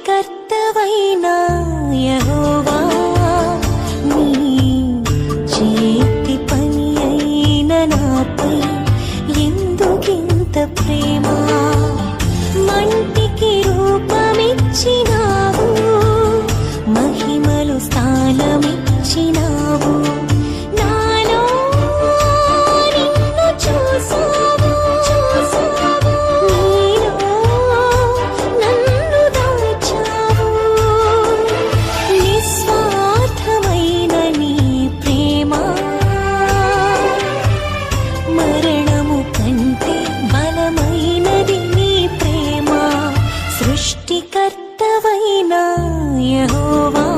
సృష్టికర్తవైనా యెహోవా నీ చేతి పని అయిన నాపై ఎందుకింత ప్రేమ మంటికి రూపమిచ్చినావు మహిమలు స్థానమిచ్చినావు నాలో నిన్ను చూసావు నీలో నన్ను దాచావు నిస్వార్థమైన నీ ప్రేమ మరణము కంటే బలమైనది నీ ప్రేమ సృష్టికర్తవైన యెహోవా